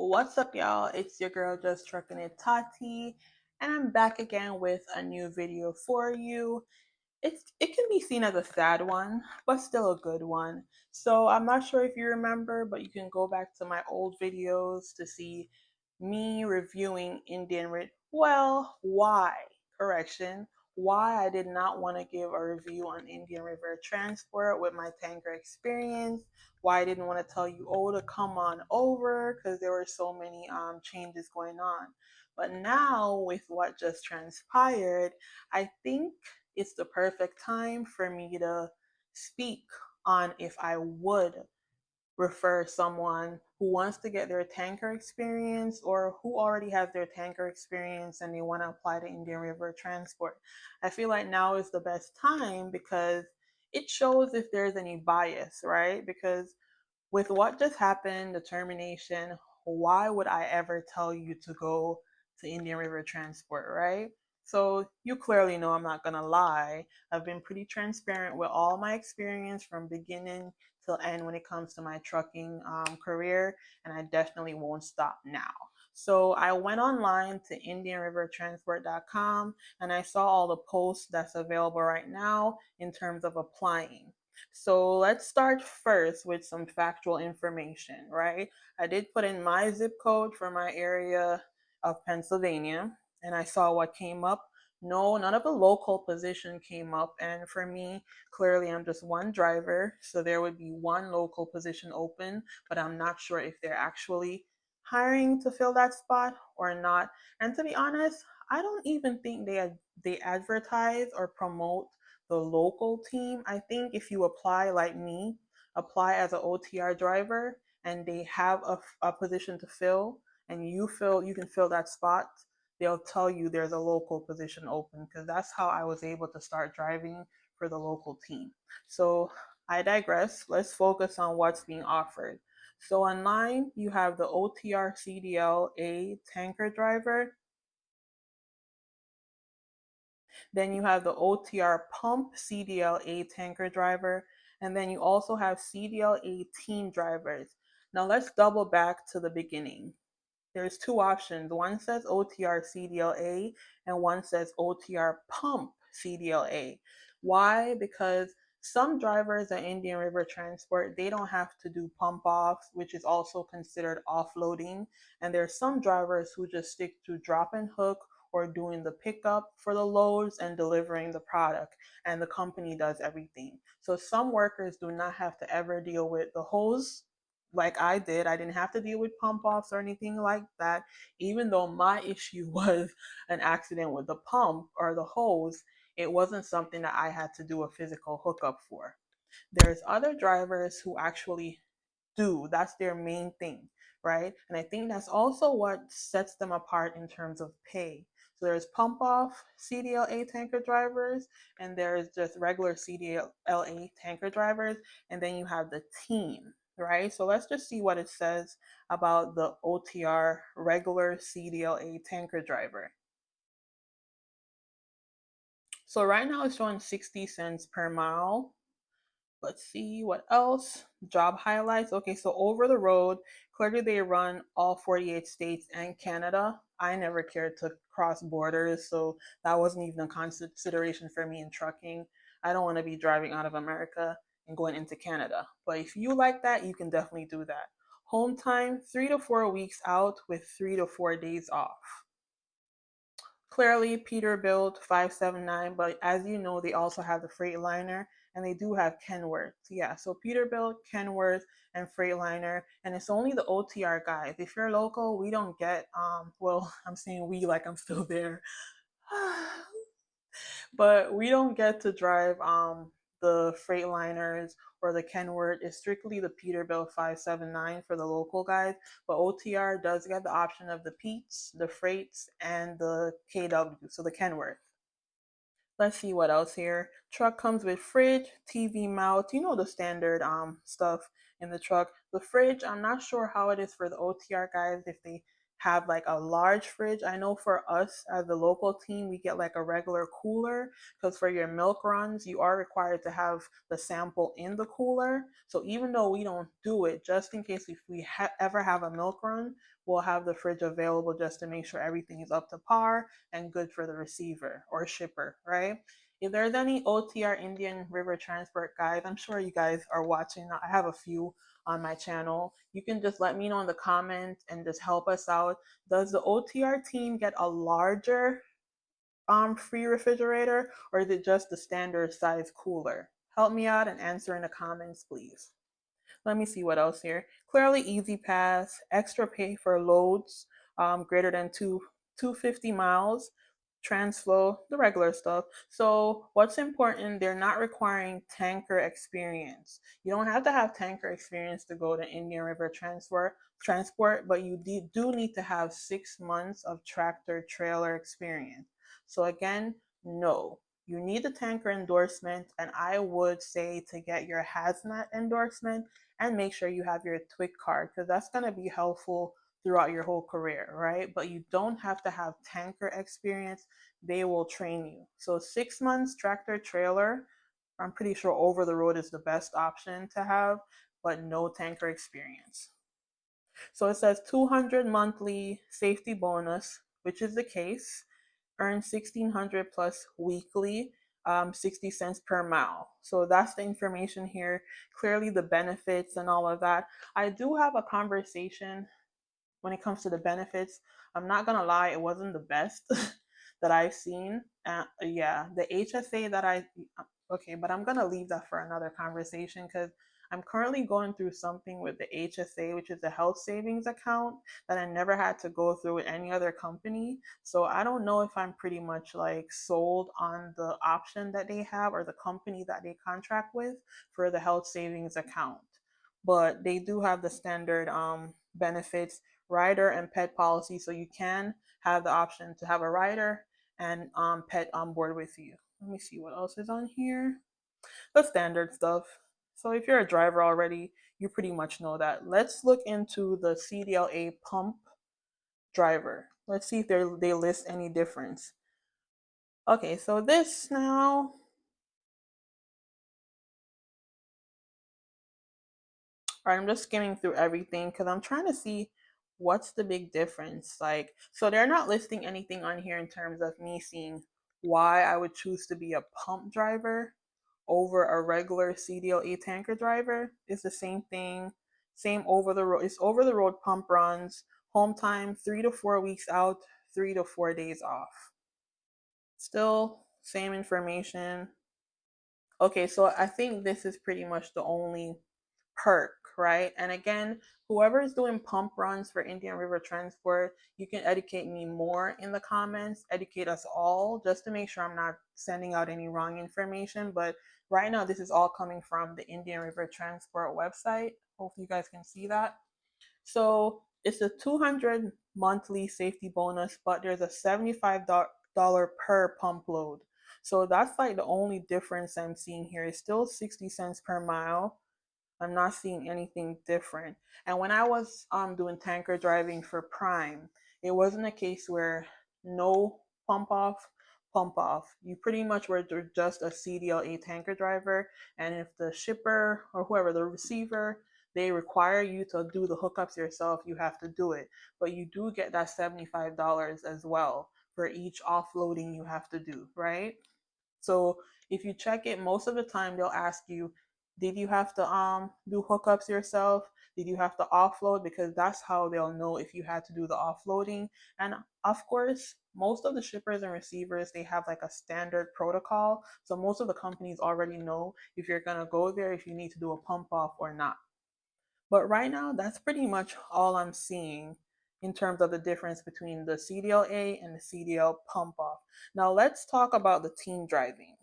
What's up, y'all? It's your girl, Just Trucking It Tati, and I'm back again with a new video for you. It can be seen as a sad one, but still a good one. So I'm not sure if you remember, but you can go back to my old videos to see me reviewing Indian Red. Well, why? Correction. Why I did not want to give a review on Indian River Transport with my tanker experience. Why I didn't want to tell you, oh, to come on over because there were so many changes going on. But now, with what just transpired, I think it's the perfect time for me to speak on if I would refer someone who wants to get their tanker experience or who already has their tanker experience and they want to apply to Indian River Transport. I feel like now is the best time because it shows if there's any bias, right? Because with what just happened, the termination, why would I ever tell you to go to Indian River Transport, right? So you clearly know I'm not gonna lie. I've been pretty transparent with all my experience from beginning till end when it comes to my trucking career, and I definitely won't stop now. So I went online to indianrivertransport.com and I saw all the posts that's available right now in terms of applying. So let's start first with some factual information, right? I did put in my zip code for my area of Pennsylvania and I saw what came up. No, none of the local position came up. And for me, clearly I'm just one driver. So there would be one local position open, but I'm not sure if they're actually hiring to fill that spot or not. And to be honest, I don't even think they advertise or promote the local team. I think if you apply like me, apply as an OTR driver, and they have a position to fill, and you can fill that spot, they'll tell you there's a local position open because that's how I was able to start driving for the local team. So I digress. Let's focus on what's being offered. So online, you have the OTR CDLA tanker driver. Then you have the OTR pump CDLA tanker driver. And then you also have CDLA team drivers. Now let's double back to the beginning. There's two options. One says OTR CDLA and one says OTR pump CDLA. Why? Because some drivers at Indian River Transport, they don't have to do pump offs, which is also considered offloading. And there's some drivers who just stick to drop and hook or doing the pickup for the loads and delivering the product. And the company does everything. So some workers do not have to ever deal with the hose like I did. I didn't have to deal with pump offs or anything like that, even though my issue was an accident with the pump or the hose. It wasn't something that I had to do a physical hookup for. There's other drivers who actually do. That's their main thing, right? And I think that's also what sets them apart in terms of pay. So there's pump off CDLA tanker drivers, and there's just regular CDLA tanker drivers, and then you have the team, right? So let's just see what it says about the OTR regular CDLA tanker driver. So right now it's showing 60 cents per mile. Let's see what else. Job highlights. Okay, so over the road, clearly they run all 48 states and Canada. I never cared to cross borders, so that wasn't even a consideration for me in trucking. I don't want to be driving out of America and going into Canada. But if you like that, you can definitely do that. Home time, 3 to 4 weeks out with 3 to 4 days off. Clearly Peterbilt 579, but as you know, they also have the Freightliner and they do have Kenworth. Yeah, so Peterbilt, Kenworth, and Freightliner, and it's only the OTR guys. If you're local, we don't get well, I'm saying we like I'm still there. But we don't get to drive the Freightliners or the Kenworth. It's strictly the Peterbilt 579 for the local guys, but OTR does get the option of the Peets, the Freights, and the KW, so the Kenworth. Let's see what else here. Truck comes with fridge, TV mount, you know, the standard stuff in the truck. The fridge, I'm not sure how it is for the OTR guys, if they have like a large fridge. I know for us as the local team, we get like a regular cooler because for your milk runs, you are required to have the sample in the cooler. So even though we don't do it, just in case if we ever have a milk run, we'll have the fridge available just to make sure everything is up to par and good for the receiver or shipper, right? If there's any OTR Indian River Transport guys, I'm sure you guys are watching. I have a few on my channel. You can just let me know in the comments and just help us out. Does the OTR team get a larger free refrigerator, or is it just the standard size cooler? Help me out and answer in the comments, please. Let me see what else here. Clearly easy pass, extra pay for loads greater than 250 miles, transflow, the regular stuff. So what's important, they're not requiring tanker experience. You don't have to have tanker experience to go to Indian River transport, but you do need to have 6 months of tractor trailer experience. So again, no. You need a tanker endorsement, and I would say to get your hazmat endorsement and make sure you have your TWIC card because that's going to be helpful throughout your whole career, right? But you don't have to have tanker experience. They will train you. So 6 months tractor trailer, I'm pretty sure over the road is the best option to have, but no tanker experience. So it says 200 monthly safety bonus, which is the case. Earn 1600 plus weekly, 60 cents per mile. So that's the information here. Clearly the benefits and all of that. I do have a conversation when it comes to the benefits. I'm not gonna lie, it wasn't the best that I've seen. Yeah, the HSA that okay, but I'm gonna leave that for another conversation because I'm currently going through something with the HSA, which is the health savings account that I never had to go through with any other company. So I don't know if I'm pretty much like sold on the option that they have or the company that they contract with for the health savings account. But they do have the standard benefits, rider and pet policy, so you can have the option to have a rider and pet on board with you. Let me see what else is on here. The standard stuff. So if you're a driver already, you pretty much know that. Let's look into the CDLA pump driver. Let's see if they list any difference. Okay, so this now, all right, I'm just skimming through everything because I'm trying to see what's the big difference. Like, so they're not listing anything on here in terms of me seeing why I would choose to be a pump driver over a regular CDLA tanker driver. It's the same thing, same over the road. It's over the road pump runs, home time 3 to 4 weeks out, 3 to 4 days off. Still same information. Okay, so I think this is pretty much the only perk, right? And again, whoever is doing pump runs for Indian River Transport, you can educate me more in the comments, educate us all, just to make sure I'm not sending out any wrong information. But right now, this is all coming from the Indian River Transport website. Hopefully, you guys can see that. So it's a 200 monthly safety bonus, but there's a $75 per pump load. So that's like the only difference I'm seeing here. It's still 60 cents per mile. I'm not seeing anything different. And when I was doing tanker driving for Prime, it wasn't a case where no pump off. You pretty much were just a CDLA tanker driver, and if the shipper or whoever the receiver they require you to do the hookups yourself, you have to do it. But you do get that $75 as well for each offloading you have to do, right? So if you check it, most of the time they'll ask you, did you have to do hookups yourself? Did you have to offload? Because that's how they'll know if you had to do the offloading. And of course, most of the shippers and receivers, they have like a standard protocol. So most of the companies already know if you're gonna go there, if you need to do a pump off or not. But right now, that's pretty much all I'm seeing in terms of the difference between the CDLA and the CDL pump off. Now let's talk about the team driving.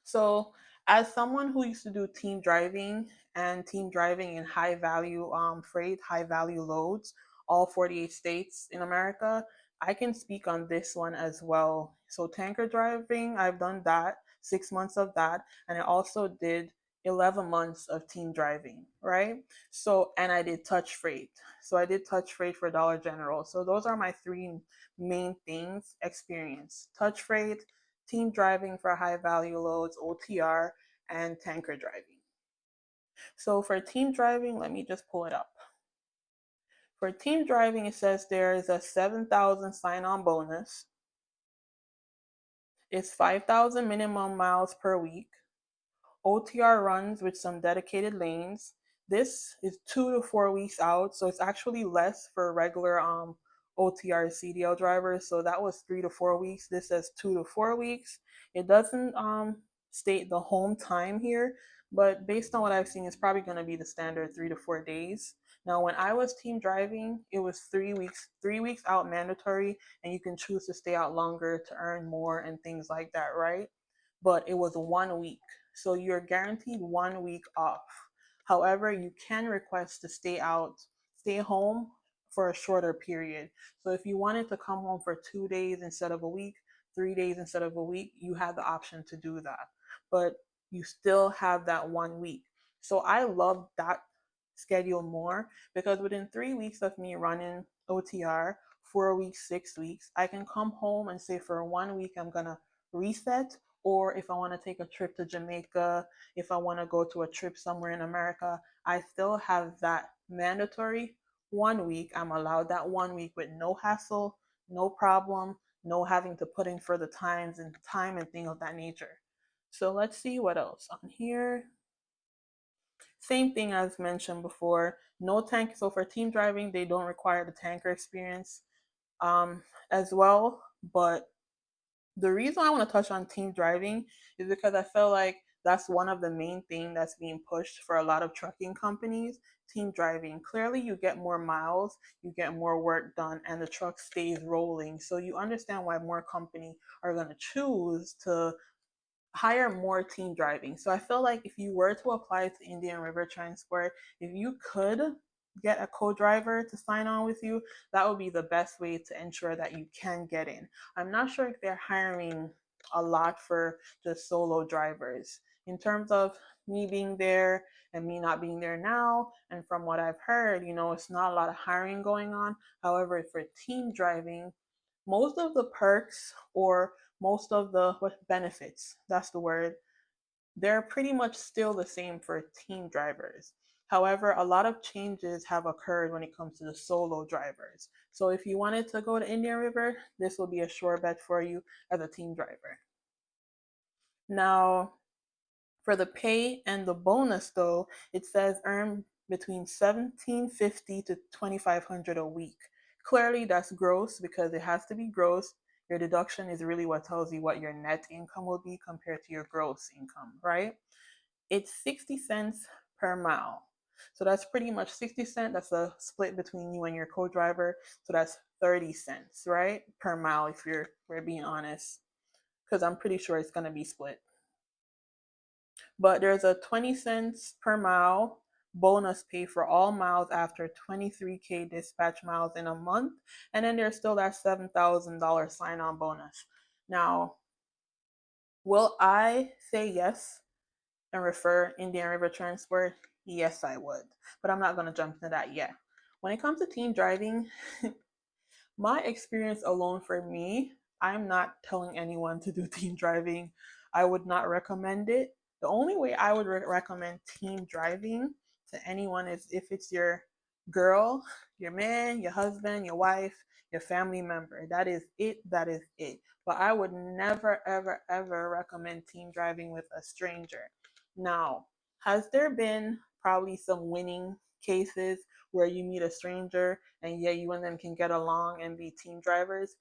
So, as someone who used to do team driving and team driving in high value freight, high value loads, all 48 states in America, I can speak on this one as well. So, tanker driving, I've done that, 6 months of that, and I also did 11 months of team driving, right? So, and I did touch freight. So, I did touch freight for Dollar General. So, those are my three main things experience touch freight, team driving for high value loads, OTR, and tanker driving. So for team driving, let me just pull it up. For team driving, it says there is a 7,000 sign-on bonus. It's 5,000 minimum miles per week. OTR runs with some dedicated lanes. This is 2 to 4 weeks out, so it's actually less for regular OTR CDL drivers. So that was 3 to 4 weeks. This says 2 to 4 weeks. It doesn't state the home time here, but based on what I've seen, it's probably going to be the standard 3 to 4 days. Now, when I was team driving, it was 3 weeks, 3 weeks out mandatory, and you can choose to stay out longer to earn more and things like that, right? But it was 1 week. So you're guaranteed 1 week off. However, you can request to stay home for a shorter period. So if you wanted to come home for 2 days instead of a week, 3 days instead of a week, you have the option to do that. But you still have that 1 week. So I love that schedule more because within 3 weeks of me running OTR, 4 weeks, 6 weeks, I can come home and say for 1 week I'm gonna reset, or if I want to take a trip to Jamaica, if I want to go to a trip somewhere in America, I still have that mandatory 1 week. I'm allowed that 1 week with no hassle, no problem, no having to put in for the time and things of that nature. So let's see what else on here. Same thing as mentioned before, no tank. So for team driving, they don't require the tanker experience as well. But the reason I want to touch on team driving is because I feel like that's one of the main things that's being pushed for a lot of trucking companies. Team driving. Clearly, you get more miles, you get more work done, and the truck stays rolling. So you understand why more companies are going to choose to hire more team driving. So I feel like if you were to apply to Indian River Transport, if you could get a co-driver to sign on with you, that would be the best way to ensure that you can get in. I'm not sure if they're hiring a lot for just solo drivers. In terms of me being there and me not being there now, and from what I've heard, it's not a lot of hiring going on. However, for team driving, most of the perks or most of the benefits, that's the word, they're pretty much still the same for team drivers. However, a lot of changes have occurred when it comes to the solo drivers. So if you wanted to go to Indian River, this will be a sure bet for you as a team driver. Now, for the pay and the bonus though, it says earn between 1750 to 2500 a week. Clearly that's gross because it has to be gross. Your deduction is really what tells you what your net income will be compared to your gross income, right? It's 60 cents per mile. So that's pretty much 60 cents. That's a split between you and your co-driver. So that's 30 cents, right? Per mile if we're being honest. Because I'm pretty sure it's gonna be split. But there's a 20 cents per mile bonus pay for all miles after 23K dispatch miles in a month. And then there's still that $7,000 sign on bonus. Now, will I say yes and refer Indian River Transport? Yes, I would. But I'm not going to jump into that yet. When it comes to team driving, my experience alone for me, I'm not telling anyone to do team driving. I would not recommend it. The only way I would recommend team driving to anyone is if it's your girl, your man, your husband, your wife, your family member. That is it. That is it. But I would never, ever, ever recommend team driving with a stranger. Now, has there been probably some winning cases where you meet a stranger and yeah, you and them can get along and be team drivers?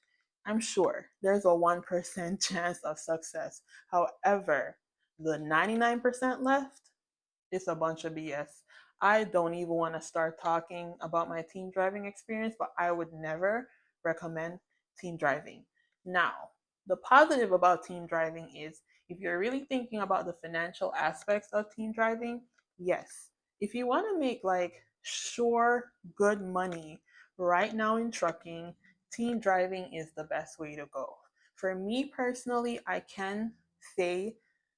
I'm sure there's a 1% chance of success. However, the 99% left, it's a bunch of BS. I don't even want to start talking about my team driving experience, but I would never recommend team driving. Now, the positive about team driving is if you're really thinking about the financial aspects of team driving, yes. If you want to make like sure good money right now in trucking, team driving is the best way to go. For me personally, I can say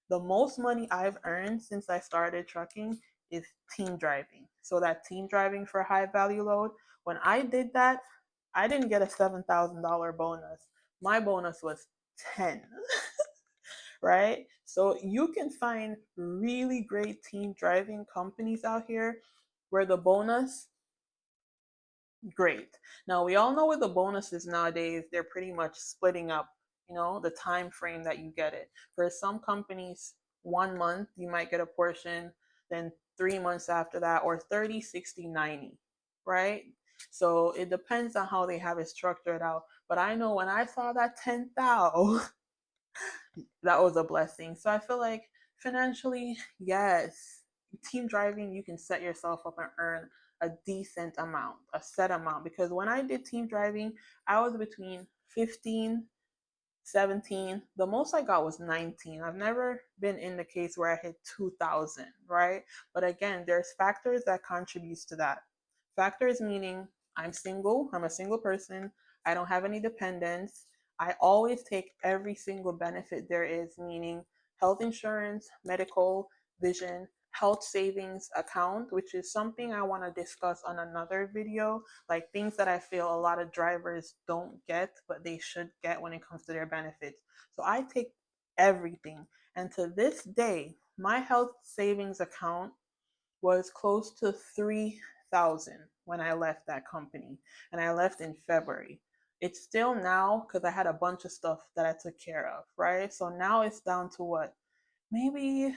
the most money I've earned since I started trucking is team driving. So that team driving for high value load, when I did that, I didn't get a $7,000 bonus. My bonus was 10, right? So you can find really great team driving companies out here where the bonus Great. Now we all know with the bonuses nowadays, they're pretty much splitting up, the time frame that you get it. For some companies, 1 month you might get a portion, then 3 months after that, or 30, 60, 90, right? So it depends on how they have it structured out. But I know when I saw that 10,000, that was a blessing. So I feel like financially, yes, team driving, you can set yourself up and earn a decent amount, a set amount. Because when I did team driving, I was between 15, 17. The most I got was 19. I've never been in the case where I hit 2,000, right? But again, there's factors that contributes to that. Factors meaning I'm a single person, I don't have any dependents. I always take every single benefit there is, meaning health insurance, medical, vision, health savings account, which is something I want to discuss on another video, like things that I feel a lot of drivers don't get, but they should get when it comes to their benefits. So I take everything. And to this day, my health savings account was close to 3,000 when I left that company. And I left in February. It's still now because I had a bunch of stuff that I took care of, right? So now it's down to what? Maybe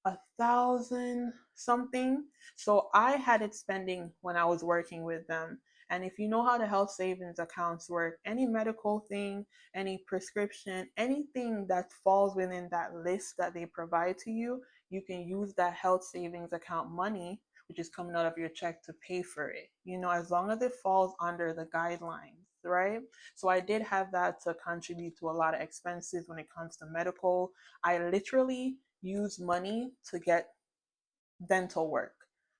1,000 something. So I had it spending when I was working with them. And if you know how the health savings accounts work, any medical thing, any prescription, anything that falls within that list that they provide to you can use that health savings account money, which is coming out of your check, to pay for it. As long as it falls under the guidelines, right? So I did have that to contribute to a lot of expenses when it comes to medical. I literally use money to get dental work.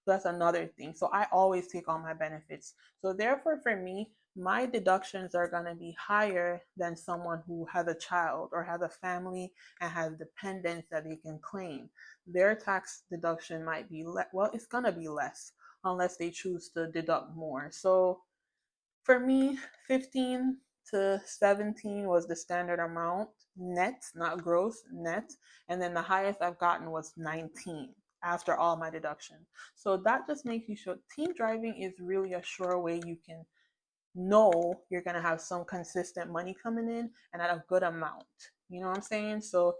So that's another thing. So I always take all my benefits. So therefore, for me, my deductions are going to be higher than someone who has a child or has a family and has dependents that they can claim. Their tax deduction might be well, it's going to be less unless they choose to deduct more. So for me, 15 to 17 was the standard amount net, not gross, net. And then the highest I've gotten was 19 after all my deduction. So that just makes you sure team driving is really a sure way you can know you're going to have some consistent money coming in and at a good amount. You know what I'm saying? So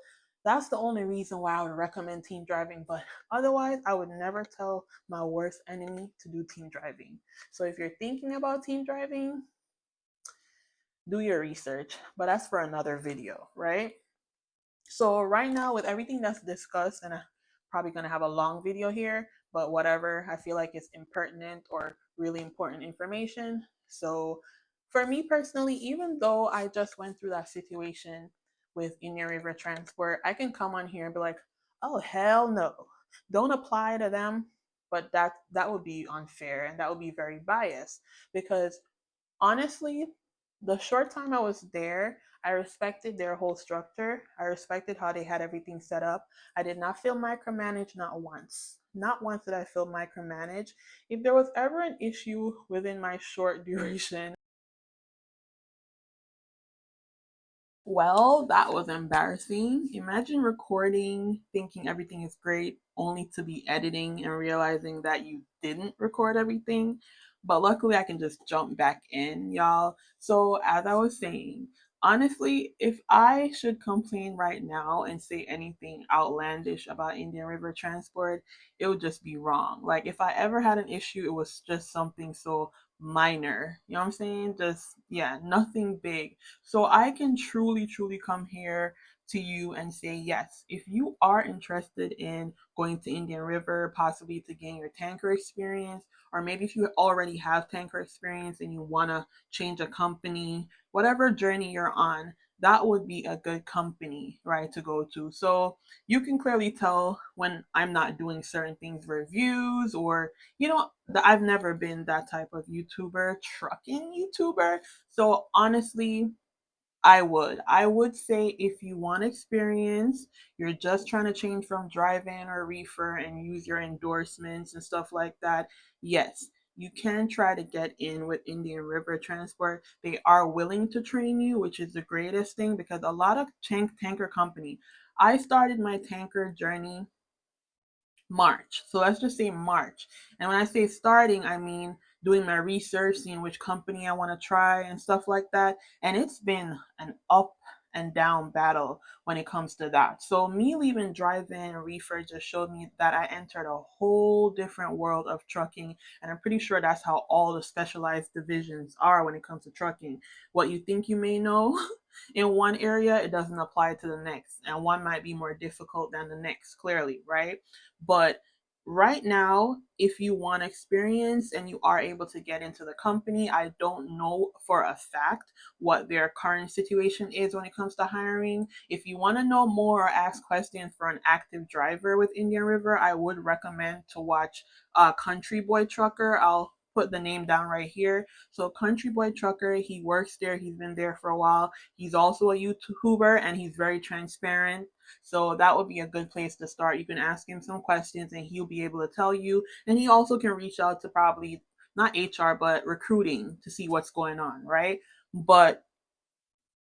that's the only reason why I would recommend team driving. But otherwise, I would never tell my worst enemy to do team driving. So if you're thinking about team driving, do your research. But that's for another video, right? So right now, with everything that's discussed, and I'm probably gonna have a long video here, but whatever, I feel like it's impertinent or really important information. So for me personally, even though I just went through that situation with Indian River Transport, I can come on here and be like, oh hell no, don't apply to them. But that would be unfair and that would be very biased because honestly, the short time I was there, I respected their whole structure. I respected how they had everything set up. I did not feel micromanaged, not once. Not once did I feel micromanaged. If there was ever an issue within my short duration, well, that was embarrassing. Imagine recording, thinking everything is great, only to be editing and realizing that you didn't record everything. But luckily, I can just jump back in, y'all. So, as I was saying, honestly, if I should complain right now and say anything outlandish about Indian River Transport, it would just be wrong. Like, if I ever had an issue, it was just something so minor. You know what I'm saying? Just, yeah, nothing big. So I can truly, truly come here to you and say, yes, if you are interested in going to Indian River, possibly to gain your tanker experience, or maybe if you already have tanker experience and you want to change a company, whatever journey you're on, that would be a good company, right, to go to. So you can clearly tell when I'm not doing certain things, reviews, or, I've never been that type of YouTuber, trucking YouTuber. So honestly, I would say if you want experience, you're just trying to change from drive-in or reefer and use your endorsements and stuff like that. Yes, you can try to get in with Indian River Transport. They are willing to train you, which is the greatest thing because a lot of tanker company. I started my tanker journey March. So let's just say March. And when I say starting, I mean doing my research, seeing which company I want to try and stuff like that. And it's been an up and down battle when it comes to that. So me leaving drive-in reefer just showed me that I entered a whole different world of trucking, and I'm pretty sure that's how all the specialized divisions are when it comes to trucking. What you think you may know in one area, it doesn't apply to the next, and one might be more difficult than the next, clearly, right? But right now, if you want experience and you are able to get into the company, I don't know for a fact what their current situation is when it comes to hiring. If you want to know more or ask questions for an active driver with Indian River, I would recommend to watch Country Boy Trucker. I'll put the name down right here. So Country Boy Trucker, he works there. He's been there for a while. He's also a YouTuber and he's very transparent. So that would be a good place to start. You can ask him some questions and he'll be able to tell you. And he also can reach out to probably not HR, but recruiting to see what's going on, right? But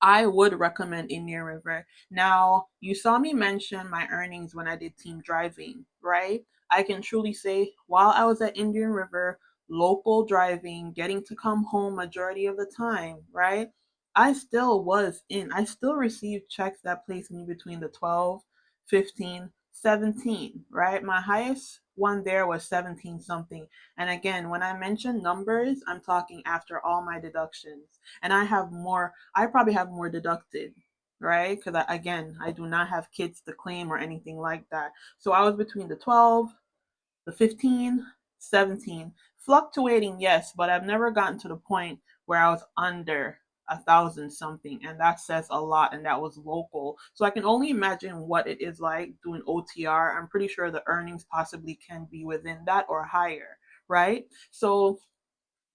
I would recommend Indian River. Now, you saw me mention my earnings when I did team driving, right? I can truly say while I was at Indian River, local driving, getting to come home majority of the time, right? I still received checks that placed me between the 12, 15, 17, right? My highest one there was 17 something. And again, when I mention numbers, I'm talking after all my deductions. And I probably have more deducted, right? Because again, I do not have kids to claim or anything like that. So I was between the 12, the 15, 17, fluctuating, yes, but I've never gotten to the point where I was under 1,000 something, and that says a lot, and that was local. So I can only imagine what it is like doing OTR. I'm pretty sure the earnings possibly can be within that or higher, right? So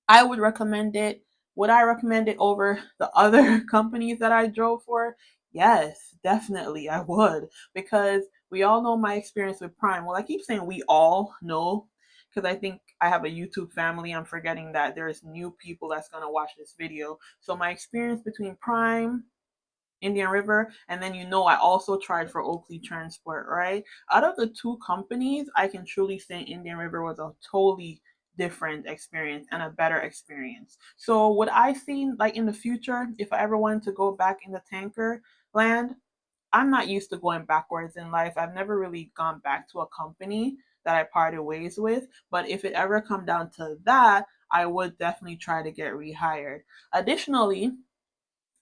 I would recommend it. Would I recommend it over the other companies that I drove for? Yes, definitely I would, because we all know my experience with Prime. Well, I keep saying we all know because I think I have a YouTube family. I'm forgetting that there's new people that's going to watch this video. So my experience between Prime, Indian River, and then I also tried for Oakley Transport, right? Out of the two companies, I can truly say Indian River was a totally different experience and a better experience. So would I see like in the future if I ever wanted to go back in the tanker land? I'm not used to going backwards in life. I've never really gone back to a company that I parted ways with, but if it ever come down to that, I would definitely try to get rehired. Additionally,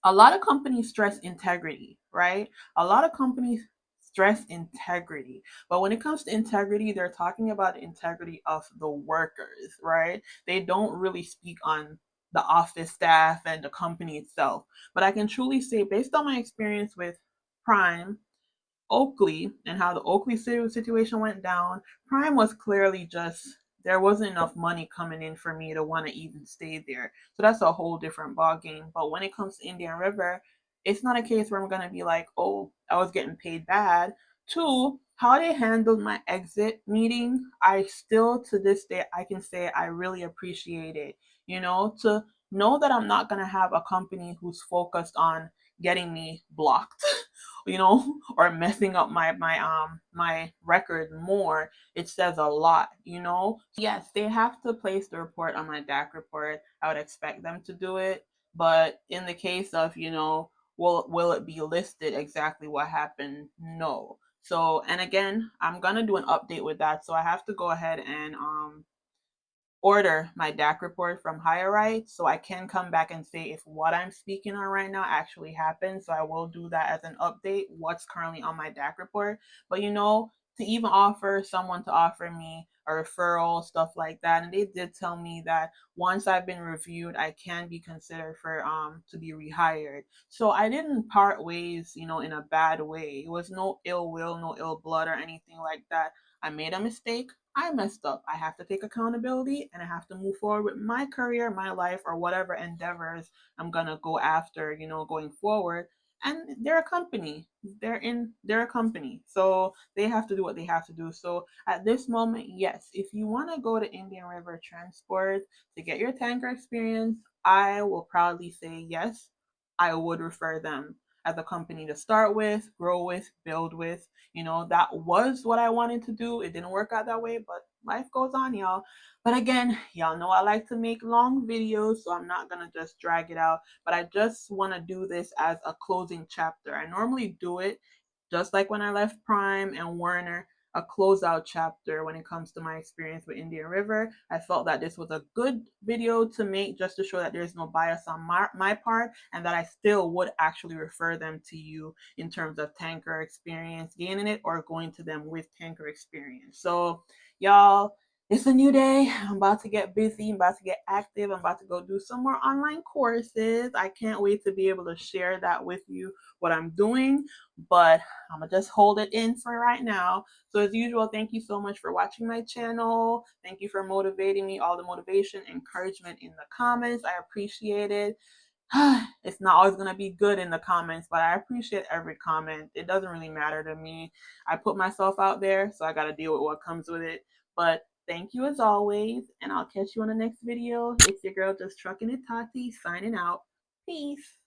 a lot of companies stress integrity, right? A lot of companies stress integrity. But when it comes to integrity, they're talking about the integrity of the workers, right? They don't really speak on the office staff and the company itself. But I can truly say, based on my experience with Prime, Oakley, and how the Oakley situation went down, Prime was clearly just there wasn't enough money coming in for me to want to even stay there. So that's a whole different ball game. But when it comes to Indian River, it's not a case where I'm gonna be like, oh, I was getting paid bad. Two, how they handled my exit meeting, I still to this day I can say I really appreciate it. To know that I'm not gonna have a company who's focused on getting me blocked or messing up my record more, it says a lot. Yes, they have to place the report on my DAC report. I would expect them to do it. But in the case of, will it be listed exactly what happened? No. So, and again, I'm gonna do an update with that. So I have to go ahead and order my DAC report from Higher Right so I can come back and say if what I'm speaking on right now actually happened. So I will do that as an update, what's currently on my DAC report. But to even offer someone to offer me a referral, stuff like that. And they did tell me that once I've been reviewed, I can be considered for to be rehired. So I didn't part ways, in a bad way. It was no ill will, no ill blood or anything like that. I made a mistake. I messed up. I have to take accountability and I have to move forward with my career, my life, or whatever endeavors I'm gonna go after, going forward. And they're a company. They're a company. So they have to do what they have to do. So at this moment, yes, if you want to go to Indian River Transport to get your tanker experience, I will proudly say yes. I would refer them as a company to start with, grow with, build with. That was what I wanted to do. It didn't work out that way, but life goes on, y'all. But again, y'all know I like to make long videos, so I'm not gonna just drag it out. But I just want to do this as a closing chapter. I normally do it just like when I left Prime and Werner, a closeout chapter when it comes to my experience with Indian River. I felt that this was a good video to make just to show that there's no bias on my part and that I still would actually refer them to you in terms of tanker experience, gaining it, or going to them with tanker experience. So, y'all, it's a new day. I'm about to get busy. I'm about to get active. I'm about to go do some more online courses. I can't wait to be able to share that with you, what I'm doing. But I'm going to just hold it in for right now. So as usual, thank you so much for watching my channel. Thank you for motivating me, all the motivation, encouragement in the comments. I appreciate it. It's not always going to be good in the comments, but I appreciate every comment. It doesn't really matter to me. I put myself out there, so I got to deal with what comes with it. But thank you as always, and I'll catch you on the next video. It's your girl, Just Trucking It Tati, signing out. Peace.